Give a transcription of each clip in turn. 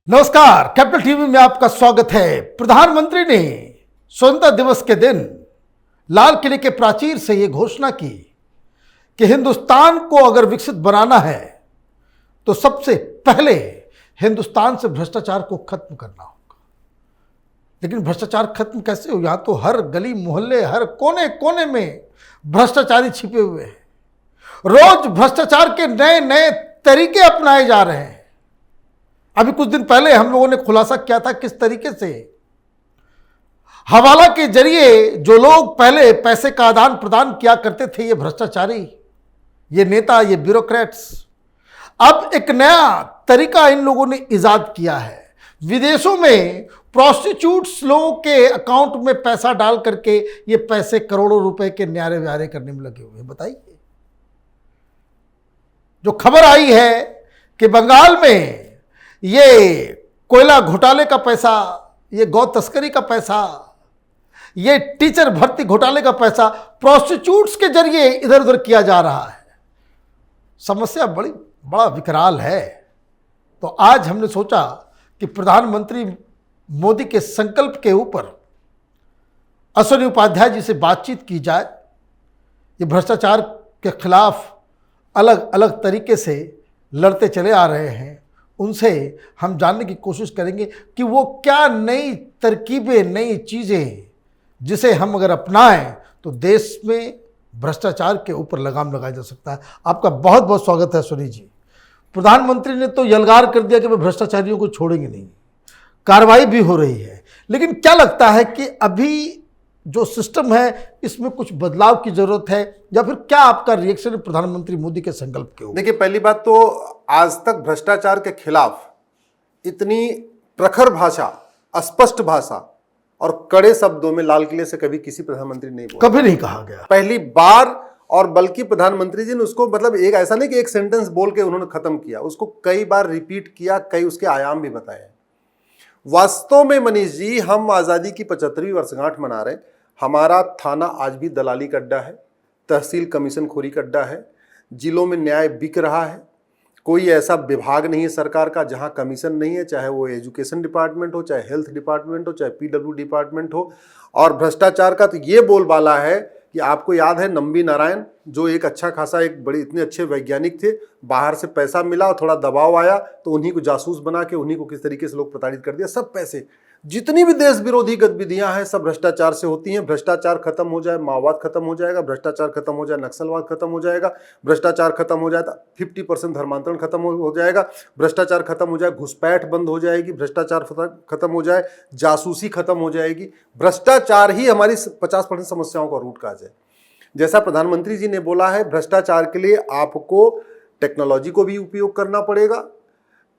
नमस्कार, capital TV में आपका स्वागत है। प्रधानमंत्री ने स्वतंत्रता दिवस के दिन लाल किले के प्राचीर से यह घोषणा की कि हिंदुस्तान को अगर विकसित बनाना है तो सबसे पहले हिंदुस्तान से भ्रष्टाचार को खत्म करना होगा। लेकिन भ्रष्टाचार खत्म कैसे हो? यहां तो हर गली मोहल्ले, हर कोने कोने में भ्रष्टाचारी छिपे हुए हैं। रोज भ्रष्टाचार के नए नए तरीके अपनाए जा रहे हैं। अभी कुछ दिन पहले हम लोगों ने खुलासा किया था किस तरीके से हवाला के जरिए जो लोग पहले पैसे का आदान प्रदान किया करते थे, ये भ्रष्टाचारी, ये नेता, ये ब्यूरोक्रेट्स, अब एक नया तरीका इन लोगों ने इजाद किया है। विदेशों में प्रोस्टिट्यूट्स लोगों के अकाउंट में पैसा डाल करके ये पैसे करोड़ों रुपए के न्यारे व्यारे करने में लगे हुए हैं। बताइए, जो खबर आई है कि बंगाल में ये कोयला घोटाले का पैसा, ये गौ तस्करी का पैसा, ये टीचर भर्ती घोटाले का पैसा प्रोस्टिट्यूट्स के जरिए इधर उधर किया जा रहा है। समस्या बड़ा विकराल है। तो आज हमने सोचा कि प्रधानमंत्री मोदी के संकल्प के ऊपर अश्विनी उपाध्याय जी से बातचीत की जाए। ये भ्रष्टाचार के खिलाफ अलग अलग तरीके से लड़ते चले आ रहे हैं। उनसे हम जानने की कोशिश करेंगे कि वो क्या नई तरकीबें, नई चीज़ें जिसे हम अगर अपनाएं तो देश में भ्रष्टाचार के ऊपर लगाम लगाया जा सकता है। आपका बहुत बहुत स्वागत है सोनी जी। प्रधानमंत्री ने तो यलगार कर दिया कि वे भ्रष्टाचारियों को छोड़ेंगे नहीं, कार्रवाई भी हो रही है। लेकिन क्या लगता है कि अभी जो सिस्टम है इसमें कुछ बदलाव की जरूरत है, या फिर क्या आपका रिएक्शन है प्रधानमंत्री मोदी के संकल्प के ऊपर? देखिए, पहली बात तो आज तक भ्रष्टाचार के खिलाफ इतनी प्रखर भाषा, स्पष्ट भाषा और कड़े शब्दों में लाल किले से कभी किसी प्रधानमंत्री ने नहीं बोला, कभी नहीं कहा गया, पहली बार। और बल्कि प्रधानमंत्री जी ने उसको मतलब एक ऐसा नहीं कि एक सेंटेंस बोल के उन्होंने खत्म किया, उसको कई बार रिपीट किया, कई उसके आयाम भी बताए। वास्तव में मनीष जी, हम आज़ादी की 75वीं वर्षगांठ मना रहे हैं। हमारा थाना आज भी दलाली का अड्डा है, तहसील कमीशन खोरी का अड्डा है, जिलों में न्याय बिक रहा है। कोई ऐसा विभाग नहीं है सरकार का जहां कमीशन नहीं है, चाहे वो एजुकेशन डिपार्टमेंट हो, चाहे हेल्थ डिपार्टमेंट हो, चाहे पीडब्ल्यू डिपार्टमेंट हो। और भ्रष्टाचार का तो ये बोलबाला है कि आपको याद है नंबी नारायण, जो एक अच्छा खासा, एक बड़े इतने अच्छे वैज्ञानिक थे, बाहर से पैसा मिला और थोड़ा दबाव आया तो उन्हीं को जासूस बना के उन्हीं को किस तरीके से लोग प्रताड़ित कर दिया। सब पैसे, जितनी भी देश विरोधी गतिविधियां हैं, सब भ्रष्टाचार से होती हैं। भ्रष्टाचार खत्म हो जाए, माओवाद खत्म हो जाएगा। भ्रष्टाचार खत्म हो जाए, नक्सलवाद खत्म हो जाएगा। भ्रष्टाचार खत्म हो जाए तो 50% धर्मांतरण खत्म हो जाएगा। भ्रष्टाचार खत्म हो जाए, घुसपैठ बंद हो जाएगी। भ्रष्टाचार खत्म हो जाए, जासूसी खत्म हो जाएगी। भ्रष्टाचार ही हमारी 50% समस्याओं का रूट काज है। जैसा प्रधानमंत्री जी ने बोला है, भ्रष्टाचार के लिए आपको टेक्नोलॉजी को भी उपयोग करना पड़ेगा,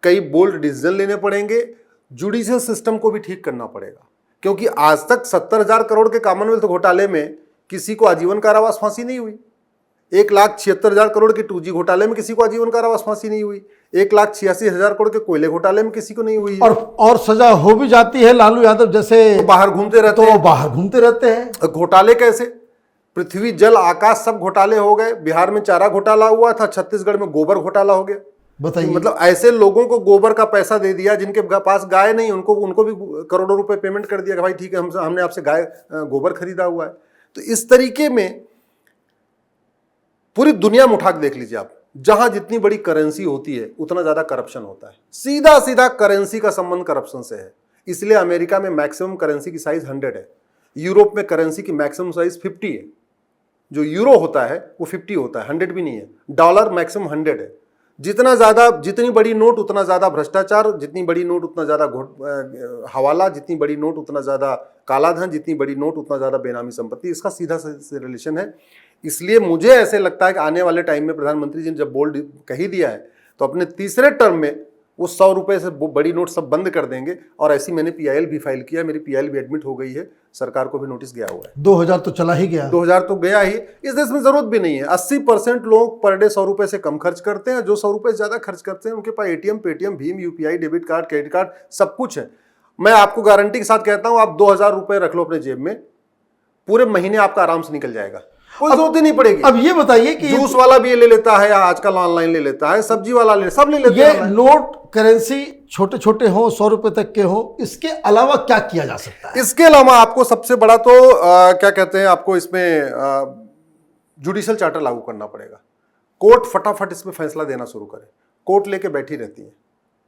कई बोल्ड डिसीजन लेने पड़ेंगे, जुडिशियल सिस्टम को भी ठीक करना पड़ेगा। क्योंकि आज तक 70,000 करोड़ के कॉमनवेल्थ घोटाले में किसी को आजीवन कारावास फांसी नहीं हुई। 1,76,000 करोड़ के 2G घोटाले में किसी को आजीवन कारावास फांसी नहीं हुई। 1,86,000 करोड़ के कोयले घोटाले में किसी को नहीं हुई। और सजा हो भी जाती है। लालू यादव जैसे तो बाहर घूमते रहते हैं। घोटाले कैसे? पृथ्वी, जल, आकाश सब घोटाले हो गए। बिहार में चारा घोटाला हुआ था, छत्तीसगढ़ में गोबर घोटाला हो गया। बताइए, मतलब ऐसे लोगों को गोबर का पैसा दे दिया जिनके पास गाय नहीं, उनको भी करोड़ों रुपए पेमेंट कर दिया कि भाई ठीक है, हमने आपसे गोबर खरीदा हुआ है। तो इस तरीके में पूरी दुनिया में उठा के देख लीजिए आप, जहां जितनी बड़ी करेंसी होती है उतना ज्यादा करप्शन होता है। सीधा सीधा करेंसी का संबंध करप्शन से है। इसलिए अमेरिका में मैक्सिमम करेंसी की साइज 100 है, यूरोप में करेंसी की मैक्सिमम साइज 50 है। जो यूरो होता है वो 50 होता है, 100 भी नहीं है। डॉलर मैक्सिमम 100 है। जितना ज्यादा, जितनी बड़ी नोट उतना ज्यादा भ्रष्टाचार, जितनी बड़ी नोट उतना ज्यादा हवाला, जितनी बड़ी नोट उतना ज्यादा कालाधन, जितनी बड़ी नोट उतना ज्यादा बेनामी संपत्ति। इसका सीधा से रिलेशन है। इसलिए मुझे ऐसे लगता है कि आने वाले टाइम में प्रधानमंत्री जी ने जब बोल्ड कह ही दिया है तो अपने तीसरे टर्म में वो 100 रुपए से बड़ी नोट सब बंद कर देंगे। और ऐसी मैंने PIL भी फाइल किया, मेरी PIL भी एडमिट हो गई है, सरकार को भी नोटिस गया हुआ है। 2000 तो चला ही गया, 2000 तो गया ही। इस देश में जरूरत भी नहीं है। 80% लोग पर डे 100 रुपए से कम खर्च करते हैं। जो 100 रुपए से ज्यादा खर्च करते हैं उनके पास ATM, Paytm, Bhim, UPI, debit card, credit card सब कुछ है। मैं आपको गारंटी के साथ कहता हूं, आप 2000 रुपए रख लो अपने जेब में, पूरे महीने आपका आराम से निकल जाएगा। कोई जरूरत ही नहीं पड़ेगी। अब ये बताइए कि जूस वाला भी ये ले लेता है, या आजकल ऑनलाइन ले लेता है, सब्जी वाला सब ले लेते ये हैं। नोट करेंसी छोटे छोटे हो, 100 रुपए तक के हो, इसके अलावा क्या किया जा सकता है? इसके अलावा आपको सबसे बड़ा तो क्या कहते हैं, आपको इसमें जुडिशियल चार्टर लागू करना पड़ेगा। कोर्ट फटाफट इसमें फैसला देना शुरू करे। कोर्ट लेके बैठी रहती है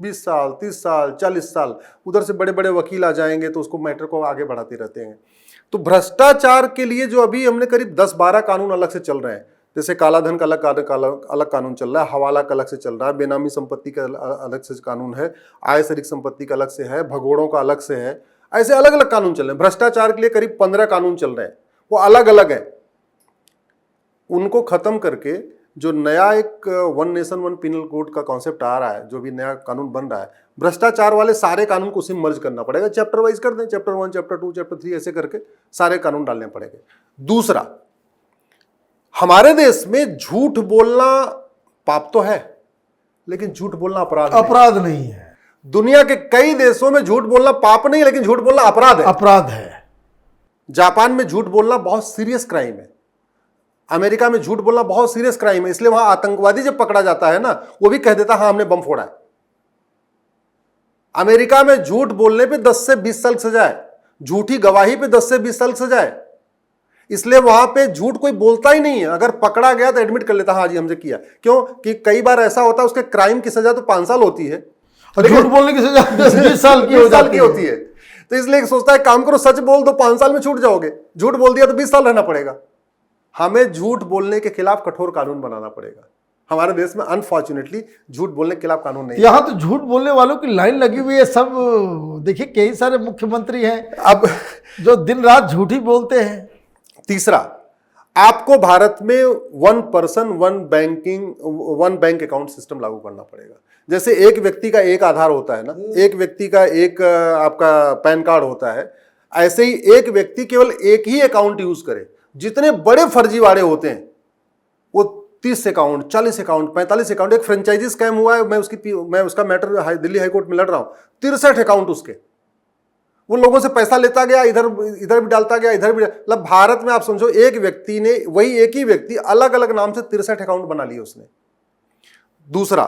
20 साल, 30 साल, 40 साल, उधर से बड़े बड़े वकील आ जाएंगे तो उसको मैटर को आगे बढ़ाते रहते हैं। तो भ्रष्टाचार के लिए जो अभी हमने करीब 10-12 कानून अलग से चल रहे हैं, जैसे काला धन का अलग कानून चल रहा है, हवाला का अलग से चल रहा है, बेनामी संपत्ति का अलग से कानून है, आय से अधिक संपत्ति का अलग से है, भगोड़ों का अलग से है, ऐसे अलग अलग कानून चल रहे हैं। भ्रष्टाचार के लिए करीब 15 कानून चल रहे हैं, वो अलग अलग है। उनको खत्म करके जो नया एक one nation one penal code का कॉन्सेप्ट आ रहा है, जो भी नया कानून बन रहा है, भ्रष्टाचार वाले सारे कानून को उसी में मर्ज करना पड़ेगा। चैप्टर वाइज कर दें, चैप्टर 1, चैप्टर 2, चैप्टर 3 ऐसे करके सारे कानून डालने पड़ेंगे। दूसरा, हमारे देश में झूठ बोलना पाप तो है, लेकिन झूठ बोलना अपराध नहीं है। दुनिया के कई देशों में झूठ बोलना पाप नहीं, लेकिन झूठ बोलना अपराध है। जापान में झूठ बोलना बहुत सीरियस क्राइम है। अमेरिका में झूठ बोलना बहुत सीरियस क्राइम है, इसलिए वहां आतंकवादी जब पकड़ा जाता है ना, वो भी कह देता हाँ हमने बम फोड़ा है। अमेरिका में झूठ बोलने पे 10 से 20 साल सजा है, झूठी गवाही पे 10 से 20 साल सजा है। इसलिए वहां पे झूठ कोई बोलता ही नहीं है, अगर पकड़ा गया तो एडमिट कर लेता हाँ जी हमसे किया। क्यों कि कई बार ऐसा होता है उसके क्राइम की सजा तो 5 साल होती है, झूठ बोलने की सजा 20 साल की होती है। तो इसलिए सोचता है काम करो, सच बोल दो, 5 साल में छूट जाओगे, झूठ बोल दिया तो 20 साल रहना पड़ेगा। हमें झूठ बोलने के खिलाफ कठोर कानून बनाना पड़ेगा। हमारे देश में अनफॉर्चुनेटली झूठ बोलने के खिलाफ कानून नहीं है। यहाँ तो झूठ बोलने वालों की लाइन लगी हुई है सब। देखिए कई सारे मुख्यमंत्री हैं अब जो दिन रात झूठ ही बोलते हैं। तीसरा, आपको भारत में 1 पर्सन 1 बैंक अकाउंट सिस्टम लागू करना पड़ेगा। जैसे एक व्यक्ति का एक आधार होता है ना, एक व्यक्ति का एक आपका पैन कार्ड होता है, ऐसे ही एक व्यक्ति केवल एक ही अकाउंट यूज करे। जितने बड़े फर्जीवाड़े होते हैं वो 30 अकाउंट, 40 अकाउंट, 45 अकाउंट। एक फ्रेंचाइजी स्कैम हुआ है, मैं उसका मैटर दिल्ली हाईकोर्ट में लड़ रहा हूं। 63 अकाउंट उसके, वो लोगों से पैसा लेता गया, इधर भी डालता गया, इधर भी। मतलब भारत में आप समझो एक व्यक्ति ने, वही एक ही व्यक्ति अलग अलग नाम से 63 अकाउंट बना लिए उसने। दूसरा,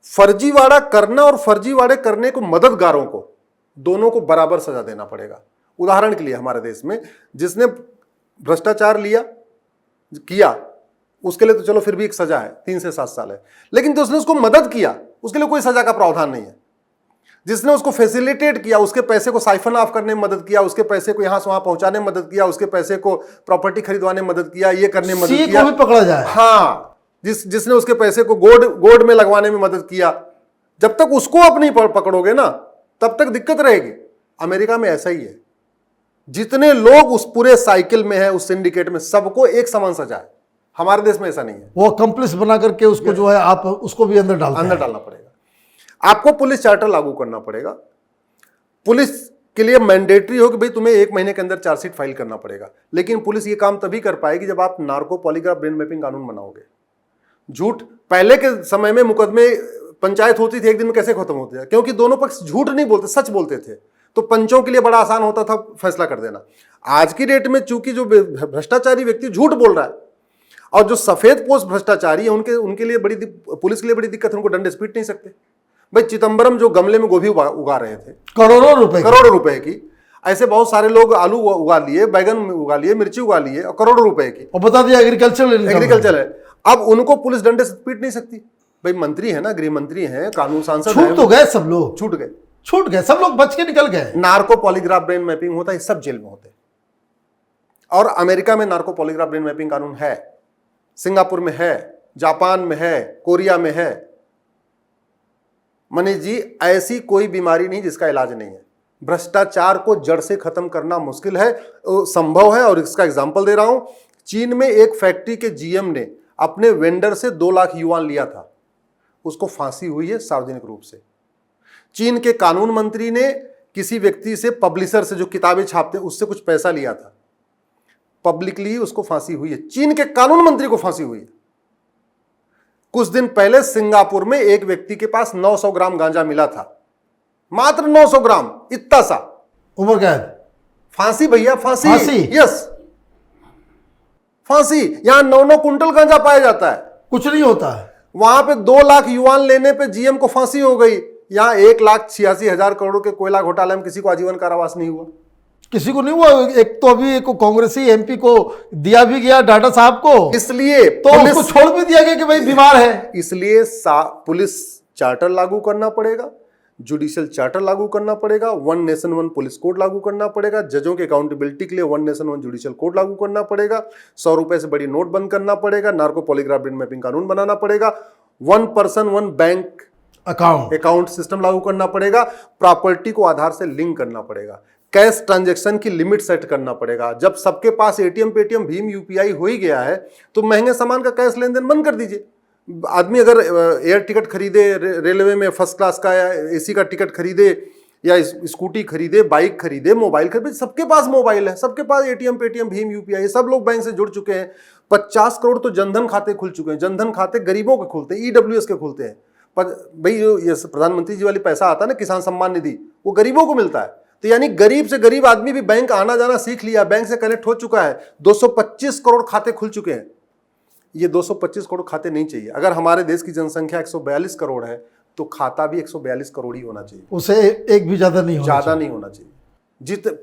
फर्जीवाड़ा करना और फर्जीवाड़े करने को मददगारों को, दोनों को बराबर सजा देना पड़ेगा। उदाहरण के लिए हमारे देश में जिसने भ्रष्टाचार किया उसके लिए तो चलो फिर भी एक सजा है, 3 से 7 साल है, लेकिन जिसने उसको मदद किया उसके लिए कोई सजा का प्रावधान नहीं है। जिसने उसको फैसिलिटेट किया, उसके पैसे को साइफन ऑफ करने में मदद किया, उसके पैसे को यहां से वहां पहुंचाने में मदद किया, उसके पैसे को प्रॉपर्टी खरीदवाने में मदद किया, ये करने में मदद किया, को भी पकड़ा जाए। हाँ, जिसने उसके पैसे को गोड में लगवाने में मदद किया, जब तक उसको आप नहीं पकड़ोगे ना तब तक दिक्कत रहेगी। अमेरिका में ऐसा ही है, जितने लोग उस पूरे साइकिल में है, उस सिंडिकेट में, सबको एक समान सजा है। हमारे देश में ऐसा नहीं है। वो कंप्लिस बना करके उसको जो है आप उसको भी अंदर डालना पड़ेगा। आपको पुलिस चार्टर लागू करना पड़ेगा। पुलिस के लिए मैंडेटरी हो कि भाई तुम्हें 1 महीने के अंदर चार्जशीट फाइल करना पड़ेगा। लेकिन पुलिस ये काम तभी कर पाएगी जब आप नार्को पॉलीग्राफ ब्रेन मैपिंग कानून बनाओगे। झूठ, पहले के समय में मुकदमे पंचायत होती थी, 1 दिन में कैसे खत्म होते थे? क्योंकि दोनों पक्ष झूठ नहीं बोलते, सच बोलते थे, तो पंचों के लिए बड़ा आसान होता था फैसला कर देना। आज की डेट में चूंकि जो भ्रष्टाचारी व्यक्ति झूठ बोल रहा है और जो सफेद पोस्ट भ्रष्टाचारी है, उनके लिए पुलिस के लिए बड़ी दिक्कत है, उनको दंड पीट नहीं सकते। भाई चिदम्बरम जो गमले में गोभी उगा रहे थे करोड़ों रुपए की, ऐसे बहुत सारे लोग आलू उगा लिए, बैगन उगा लिए, मिर्ची उगा लिए और करोड़ों रुपए की, और बता दिया एग्रीकल्चर है। अब उनको पुलिस दंड से पीट नहीं सकती। भाई मंत्री है ना, गृह मंत्री है, कानून सांसद है, छूट तो गए, सब लोग छूट गए, सब लोग बच के निकल गए। नार्को पॉलीग्राफ ब्रेन मैपिंग होता है, सब जेल में होते हैं। और अमेरिका में नार्को पॉलीग्राफ ब्रेन मैपिंग कानून है, सिंगापुर में है, जापान में है, कोरिया में है। मनीष जी, ऐसी कोई बीमारी नहीं जिसका इलाज नहीं है। भ्रष्टाचार को जड़ से खत्म करना मुश्किल है, संभव है। और इसका एग्जांपल दे रहा हूं, चीन में एक फैक्ट्री के जीएम ने अपने वेंडर से 2 लाख युआन लिया था, उसको फांसी हुई है सार्वजनिक रूप से। चीन के कानून मंत्री ने किसी व्यक्ति से, पब्लिशर से जो किताबें छापते हैं, उससे कुछ पैसा लिया था, पब्लिकली उसको फांसी हुई है। चीन के कानून मंत्री को फांसी हुई है। कुछ दिन पहले सिंगापुर में एक व्यक्ति के पास 900 ग्राम गांजा मिला था, मात्र 900 ग्राम, इतना सा, उम्र कैद, फांसी भैया, फांसी। यस, फांसी। यहां 9-9 कुंटल गांजा पाया जाता है, कुछ नहीं होता है। वहां पे 2 लाख युवान लेने पे जीएम को फांसी हो गई। यहां 1,86,000 करोड़ के कोयला घोटाले में किसी को आजीवन कारावास नहीं हुआ। किसी को नहीं हुआ। एक तो अभी एक कांग्रेसी एमपी को दिया भी गया, डाटा साहब को, इसलिए तो उसको छोड़ भी दिया गया कि भाई बीमार है। इसलिए पुलिस चार्टर लागू करना पड़ेगा, जुडिशियल चार्टर लागू करना पड़ेगा, 1 नेशन 1 पुलिस कोड लागू करना पड़ेगा, जजों के अकाउंटेबिलिटी के लिए 1 नेशन 1 जुडिशियल कोड लागू करना पड़ेगा, 100 रुपए से बड़ी नोट बंद करना पड़ेगा, नार्को पॉलीग्राफ ब्रेन मैपिंग कानून बनाना पड़ेगा, 1 पर्सन 1 बैंक अकाउंट सिस्टम लागू करना पड़ेगा, प्रॉपर्टी को आधार से लिंक करना पड़ेगा, कैश ट्रांजैक्शन की लिमिट सेट करना पड़ेगा। जब सबके पास एटीएम पेटीएम भीम यूपीआई हो ही गया है तो महंगे सामान का कैश लेन देन बंद कर दीजिए। आदमी अगर एयर टिकट खरीदे, रेलवे में फर्स्ट क्लास का या एसी का टिकट खरीदे, या स्कूटी खरीदे, बाइक खरीदे, मोबाइल खरीदे, सबके पास मोबाइल है, सबके पास एटीएम पेटीएम भीम यूपीआई, सब लोग बैंक से जुड़ चुके हैं। 50 करोड़ तो जनधन खाते खुल चुके हैं। जनधन खाते गरीबों के खुलते हैं, ईडब्ल्यूएस के खुलते हैं। पर भाई जो ये प्रधानमंत्री जी वाली पैसा आता है ना, किसान सम्मान निधि, वो गरीबों को मिलता है। तो यानी गरीब से गरीब आदमी भी बैंक आना जाना सीख लिया, बैंक से कनेक्ट हो चुका है। 225 करोड़ खाते खुल चुके हैं। ये 225 करोड़ खाते नहीं चाहिए। अगर हमारे देश की जनसंख्या 142 करोड़ है तो खाता भी 142 करोड़ ही होना चाहिए, उसे एक भी ज्यादा नहीं होना चाहिए।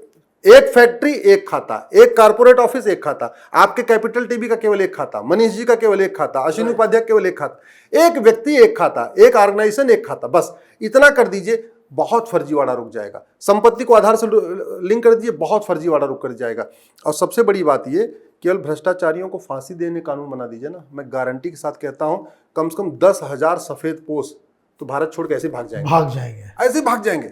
एक फैक्ट्री एक खाता, एक कारपोरेट ऑफिस एक खाता, आपके कैपिटल टीवी का केवल एक खाता, मनीष जी का केवल एक खाता, अश्विनी उपाध्याय केवल एक खाता, एक व्यक्ति एक खाता, एक ऑर्गेनाइजेशन एक खाता, बस इतना कर दीजिए, बहुत फर्जीवाड़ा रुक जाएगा। संपत्ति को आधार से लिंक कर दीजिए, बहुत फर्जीवाड़ा रुक कर जाएगा। और सबसे बड़ी बात ये, केवल भ्रष्टाचारियों को फांसी देने कानून बना दीजिए ना। मैं गारंटी के साथ कहता हूं, कम से कम 10,000 सफेद पोश तो भारत छोड़ के ऐसे भाग जाएंगे।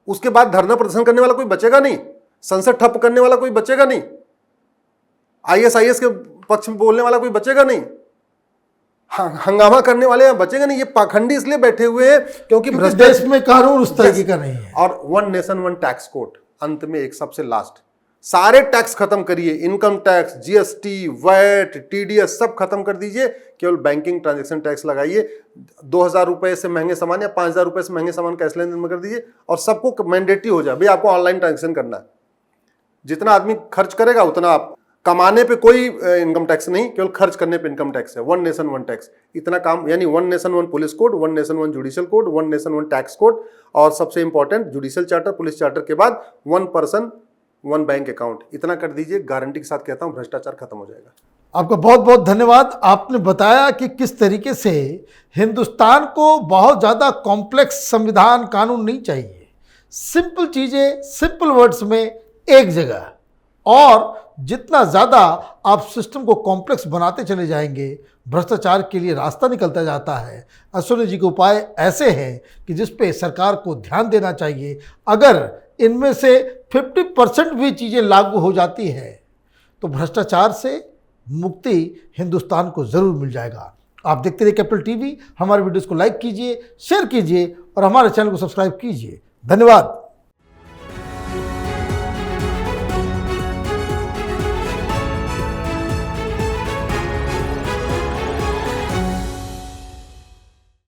उसके बाद धरना प्रदर्शन करने वाला कोई बचेगा नहीं, संसद ठप करने वाला कोई बचेगा नहीं, आईएसआईएस के पक्ष में बोलने वाला कोई बचेगा नहीं, हंगामा करने वाले यहाँ बचेगा नहीं। ये पाखंडी इसलिए बैठे हुए हैं क्योंकि देश में कानून उस तरीके का नहीं है। और 1 नेशन 1 टैक्स कोड, अंत में एक सबसे लास्ट, सारे टैक्स खत्म करिए, income tax, GST, VAT, TDS सब खत्म कर दीजिए, केवल बैंकिंग ट्रांजैक्शन टैक्स लगाइए। 2,000 रुपए से महंगे सामान या 5,000 रुपए से महंगे सामान कैश लेन देन में कर दीजिए, और सबको मैंडेटरी हो जाए, भाई आपको ऑनलाइन ट्रांजैक्शन करना है। जितना आदमी खर्च करेगा उतना आप, कमाने पे कोई इनकम टैक्स नहीं, केवल खर्च करने पे इनकम टैक्स है। 1 नेशन 1 टैक्स, इतना काम, यानी 1 nation 1 police code, 1 nation 1 judicial code, 1 nation 1 tax code, और सबसे important judicial charter, police charter के बाद 1 पर्सन 1 बैंक अकाउंट, इतना कर दीजिए। गारंटी के साथ कहता हूं भ्रष्टाचार खत्म हो जाएगा। आपका बहुत बहुत धन्यवाद। आपने बताया कि किस तरीके से हिंदुस्तान को बहुत ज़्यादा कॉम्प्लेक्स संविधान कानून नहीं चाहिए, सिंपल चीज़ें सिंपल वर्ड्स में एक जगह, और जितना ज़्यादा आप सिस्टम को कॉम्प्लेक्स बनाते चले जाएंगे, भ्रष्टाचार के लिए रास्ता निकलता जाता है। अश्विनी जी के उपाय ऐसे हैं कि जिस पे सरकार को ध्यान देना चाहिए। अगर इनमें से 50% भी चीज़ें लागू हो जाती है तो भ्रष्टाचार से मुक्ति हिंदुस्तान को ज़रूर मिल जाएगा। आप देखते रहिए कैपिटल टीवी। हमारे वीडियोज़ को लाइक कीजिए, शेयर कीजिए और हमारे चैनल को सब्सक्राइब कीजिए। धन्यवाद।